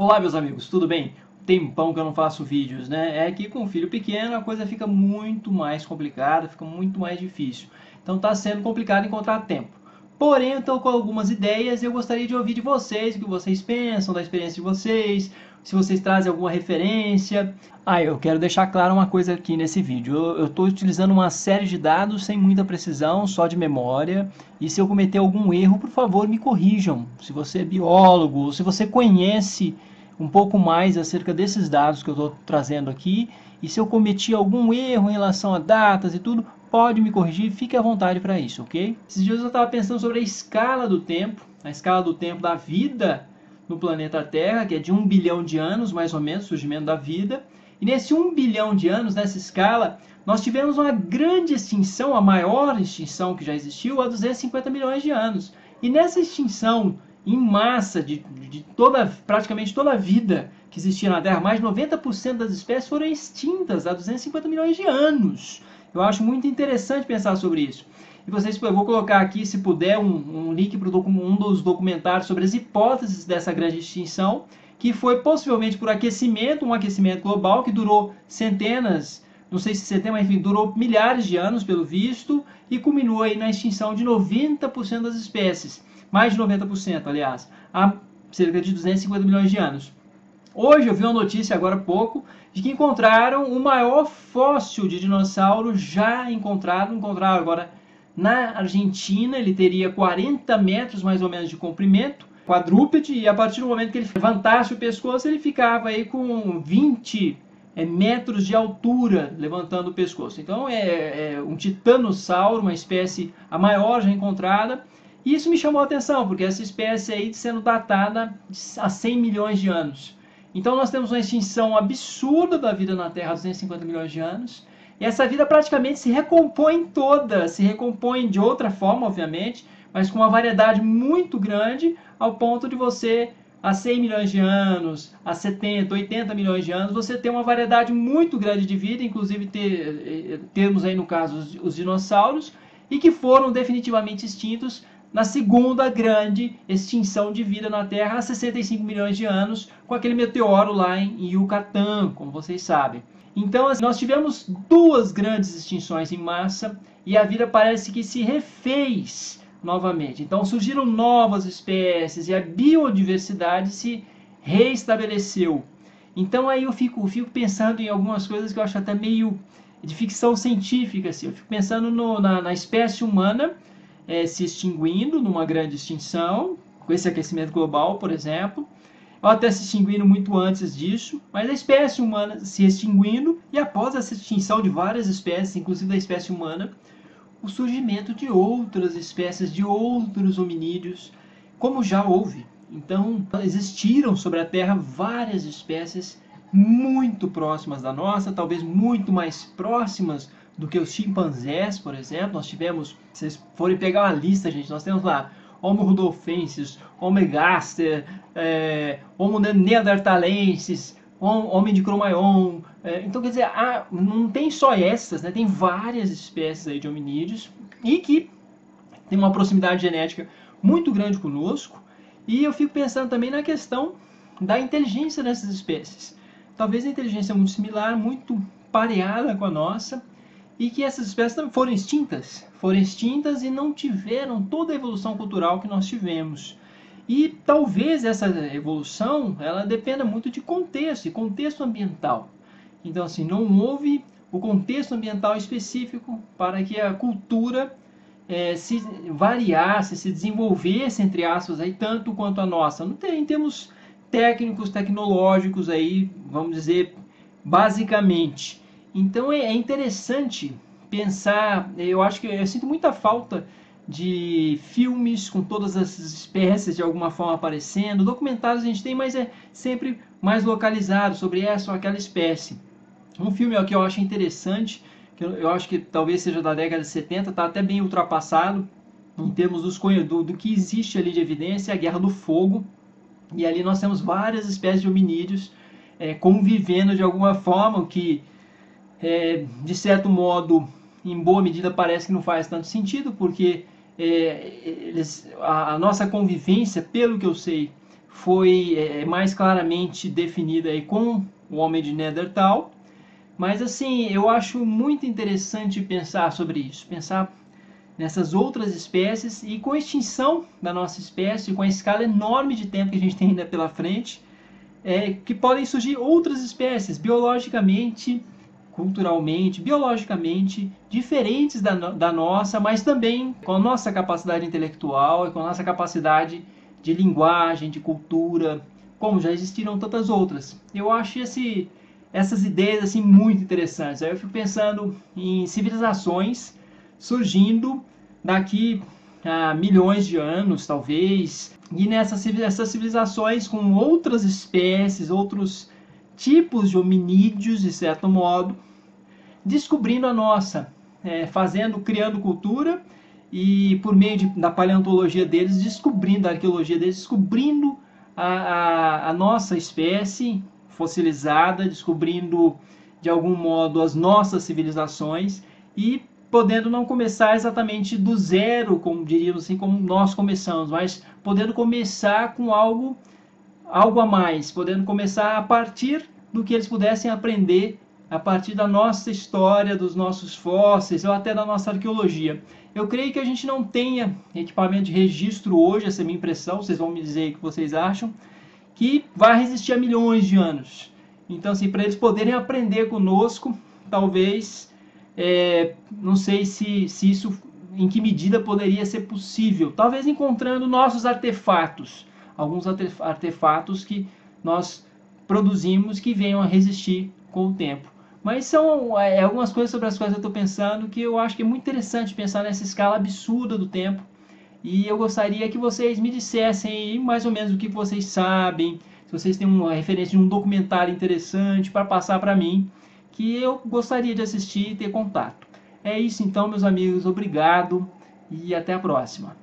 Olá, meus amigos, tudo bem? Tempão que eu não faço vídeos, né? É que com um filho pequeno a coisa fica muito mais complicada, fica muito mais difícil. Então está sendo complicado encontrar tempo. Porém, eu estou com algumas ideias e eu gostaria de ouvir de vocês, o que vocês pensam da experiência de vocês, se vocês trazem alguma referência. Eu quero deixar claro uma coisa aqui nesse vídeo. Eu estou utilizando uma série de dados sem muita precisão, só de memória. E se eu cometer algum erro, por favor, me corrijam. Se você é biólogo, se você conhece um pouco mais acerca desses dados que eu estou trazendo aqui, e se eu cometi algum erro em relação a datas e tudo, pode me corrigir, fique à vontade para isso, ok? Esses dias eu estava pensando sobre a escala do tempo da vida no planeta Terra, que é de 1 bilhão de anos, mais ou menos, o surgimento da vida. E nesse 1 bilhão de anos, nessa escala, nós tivemos uma grande extinção, a maior extinção que já existiu, há 250 milhões de anos. E nessa extinção em massa de praticamente toda a vida que existia na Terra, mais de 90% das espécies foram extintas há 250 milhões de anos. Eu acho muito interessante pensar sobre isso. E vocês, eu vou colocar aqui, se puder, um link para um dos documentários sobre as hipóteses dessa grande extinção, que foi possivelmente por aquecimento, um aquecimento global que durou centenas, não sei se centenas, mas enfim, durou milhares de anos, pelo visto, e culminou aí na extinção de 90% das espécies. Mais de 90%, aliás, há cerca de 250 milhões de anos. Hoje eu vi uma notícia agora há pouco de que encontraram o maior fóssil de dinossauro já encontrado agora na Argentina. Ele teria 40 metros mais ou menos de comprimento, quadrúpede, e a partir do momento que ele levantasse o pescoço, ele ficava aí com 20 metros de altura levantando o pescoço. Então é um titanossauro, uma espécie a maior já encontrada. E isso me chamou a atenção, porque essa espécie aí sendo datada há 100 milhões de anos. Então nós temos uma extinção absurda da vida na Terra há 250 milhões de anos. E essa vida praticamente se recompõe toda, se recompõe de outra forma, obviamente, mas com uma variedade muito grande, ao ponto de você, há 100 milhões de anos, há 70, 80 milhões de anos, você tem uma variedade muito grande de vida, inclusive temos aí no caso os dinossauros, e que foram definitivamente extintos na segunda grande extinção de vida na Terra há 65 milhões de anos, com aquele meteoro lá em Yucatán, como vocês sabem. Então, nós tivemos duas grandes extinções em massa e a vida parece que se refez novamente. Então, surgiram novas espécies e a biodiversidade se reestabeleceu. Então, aí eu fico pensando em algumas coisas que eu acho até meio de ficção científica. Assim. Eu fico pensando na espécie humana se extinguindo numa grande extinção, com esse aquecimento global, por exemplo, ou até se extinguindo muito antes disso, mas a espécie humana se extinguindo, e após essa extinção de várias espécies, inclusive da espécie humana, o surgimento de outras espécies, de outros hominídeos, como já houve. Então, existiram sobre a Terra várias espécies muito próximas da nossa, talvez muito mais próximas do que os chimpanzés, por exemplo. Nós tivemos, se vocês forem pegar uma lista, gente, nós temos lá Homo rudolfensis, Homo ergaster, Homo neanderthalensis, Homem de Cro-Magnon. Então, quer dizer, não tem só essas, né? Tem várias espécies aí de hominídeos e que tem uma proximidade genética muito grande conosco. E eu fico pensando também na questão da inteligência dessas espécies. Talvez a inteligência muito similar, muito pareada com a nossa, e que essas espécies foram extintas e não tiveram toda a evolução cultural que nós tivemos. E talvez essa evolução ela dependa muito de contexto, e contexto ambiental. Então, assim, não houve o contexto ambiental específico para que a cultura se variasse, se desenvolvesse, entre aspas, aí, tanto quanto a nossa. Não tem, em termos técnicos, tecnológicos, aí, vamos dizer, basicamente. Então é interessante pensar, eu acho que eu sinto muita falta de filmes com todas essas espécies de alguma forma aparecendo. Documentários a gente tem, mas é sempre mais localizado sobre essa ou aquela espécie. Um filme que eu acho interessante, que eu acho que talvez seja da década de 70, está até bem ultrapassado em termos do que existe ali de evidência, é a Guerra do Fogo. E ali nós temos várias espécies de hominídeos convivendo de alguma forma, o que de certo modo, em boa medida, parece que não faz tanto sentido, porque a nossa convivência, pelo que eu sei, foi mais claramente definida aí com o homem de Neandertal. Mas assim, eu acho muito interessante pensar sobre isso, pensar nessas outras espécies e com a extinção da nossa espécie, com a escala enorme de tempo que a gente tem ainda pela frente, que podem surgir outras espécies biologicamente, culturalmente, biologicamente diferentes da nossa, mas também com a nossa capacidade intelectual e com a nossa capacidade de linguagem, de cultura, como já existiram tantas outras. Eu acho essas ideias assim muito interessantes. Aí eu fico pensando em civilizações surgindo daqui a milhões de anos, talvez, e essas civilizações com outras espécies, outros tipos de hominídeos, de certo modo, descobrindo a nossa, criando cultura e por meio da paleontologia deles, descobrindo a arqueologia deles, descobrindo a nossa espécie fossilizada, descobrindo de algum modo as nossas civilizações e podendo não começar exatamente do zero, como diríamos assim, como nós começamos, mas podendo começar com algo a mais, podendo começar a partir do que eles pudessem aprender a partir da nossa história, dos nossos fósseis ou até da nossa arqueologia. Eu creio que a gente não tenha equipamento de registro hoje, essa é a minha impressão, vocês vão me dizer o que vocês acham, que vai resistir a milhões de anos. Então, assim, para eles poderem aprender conosco, talvez, não sei se isso, em que medida poderia ser possível. Talvez encontrando nossos artefatos, alguns artefatos que nós produzimos que venham a resistir com o tempo. Mas são algumas coisas sobre as quais eu estou pensando que eu acho que é muito interessante pensar nessa escala absurda do tempo. E eu gostaria que vocês me dissessem mais ou menos o que vocês sabem, se vocês têm uma referência de um documentário interessante para passar para mim, que eu gostaria de assistir e ter contato. É isso então, meus amigos. Obrigado e até a próxima.